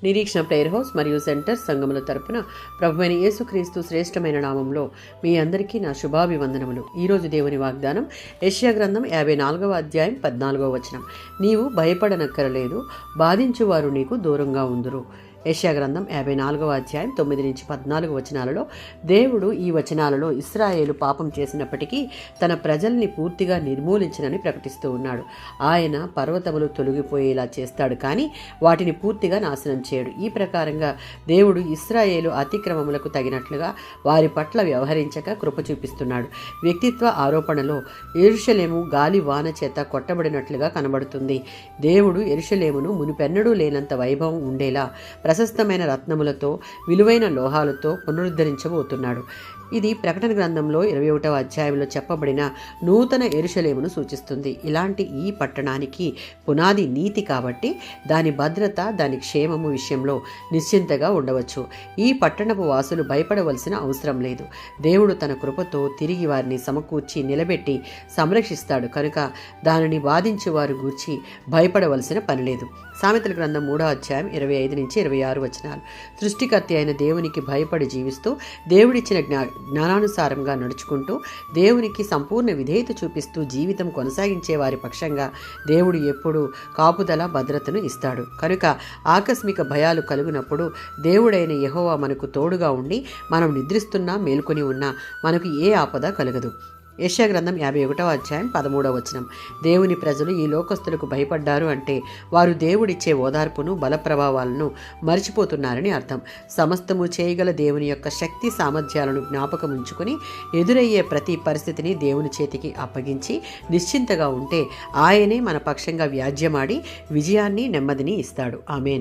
నిరీక్షణ prayer house మరియు centre సంఘముల తరపున ప్రభువైన యేసుక్రీస్తు శ్రేష్టమైన నామంలో మీ అందరికీ నా శుభాభివందనములు. ఈరోజు దేవుని వాగ్దానం యెషయా గ్రంథం 54వ అధ్యాయం 14వ వచనం. నీవు భయపడనక్కరలేదు, బాధించువారు నీకు దూరంగా ఉందురు. యెషయా గ్రంథం 54వ అధ్యాయం 9 నుంచి 14 వచనాలలో దేవుడు ఈ వచనాలలో ఇశ్రాయేలు పాపం చేసినప్పటికీ తన ప్రజల్ని పూర్తిగా నిర్మూలించనని ప్రకటిస్తూ ఉన్నాడు. ఆయన పర్వతములు తొలగిపోయేలా చేస్తాడు, కానీ వాటిని పూర్తిగా నాశనం చేయడు. ఈ ప్రకారంగా దేవుడు ఇశ్రాయేలు అతిక్రమములకు తగినట్లుగా వారి పట్ల వ్యవహరించక కృప చూపిస్తున్నాడు. వ్యక్తిత్వ ఆరోపణలో యెరూషలేము గాలి వాన చేత కొట్టబడినట్లుగా కనబడుతుంది. దేవుడు యెరూషలేమును మునుపెన్నడూ లేనంత వైభవం ఉండేలా ప్రశస్తమైన రత్నములతో, విలువైన లోహాలతో పునరుద్ధరించబోతున్నాడు. ఇది ప్రకటన గ్రంథంలో 21వ అధ్యాయంలో చెప్పబడిన నూతన యెరూషలేమును సూచిస్తుంది. ఇలాంటి ఈ పట్టణానికి పునాది నీతి కాబట్టి దాని భద్రత, దాని క్షేమము విషయంలో నిశ్చింతగా ఉండవచ్చు. ఈ పట్టణపు వాసులు భయపడవలసిన అవసరం లేదు. దేవుడు తన కృపతో తిరిగి వారిని సమకూర్చి నిలబెట్టి సంరక్షిస్తాడు కనుక దానిని బాధించే వారు గూర్చి భయపడవలసిన పని లేదు. సామెతల గ్రంథం 3వ అధ్యాయం 25 నుంచి 26 వచనాలు. సృష్టికర్త అయిన దేవునికి భయపడి జీవిస్తూ, దేవుడిచ్చిన జ్ఞానానుసారంగా నడుచుకుంటూ, దేవునికి సంపూర్ణ విధేయత చూపిస్తూ జీవితం కొనసాగించే వారి పక్షంగా దేవుడు ఎప్పుడూ కాపుదల, భద్రతను ఇస్తాడు. కనుక ఆకస్మిక భయాలు కలుగునప్పుడు దేవుడైన యెహోవా మనకు తోడుగా ఉండి, మనం నిద్రిస్తున్నా మేల్కొని ఉన్నా మనకు ఏ ఆపద కలగదు. యెషయా గ్రంథం 51వ అధ్యాయం 13వ వచనం. దేవుని ప్రజలు ఈ లోకస్తులకు భయపడ్డారు అంటే వారు దేవుడిచ్చే ఓదార్పును, బల ప్రభావాలను మర్చిపోతున్నారని అర్థం. సమస్తము చేయగల దేవుని యొక్క శక్తి సామర్థ్యాలను జ్ఞాపకం ఉంచుకొని ఎదురయ్యే ప్రతి పరిస్థితిని దేవుని చేతికి అప్పగించి నిశ్చింతగా ఉంటే ఆయనే మన పక్షంగా వ్యాజ్యమాడి విజయాన్ని, నెమ్మదిని ఇస్తాడు. ఆమేన్.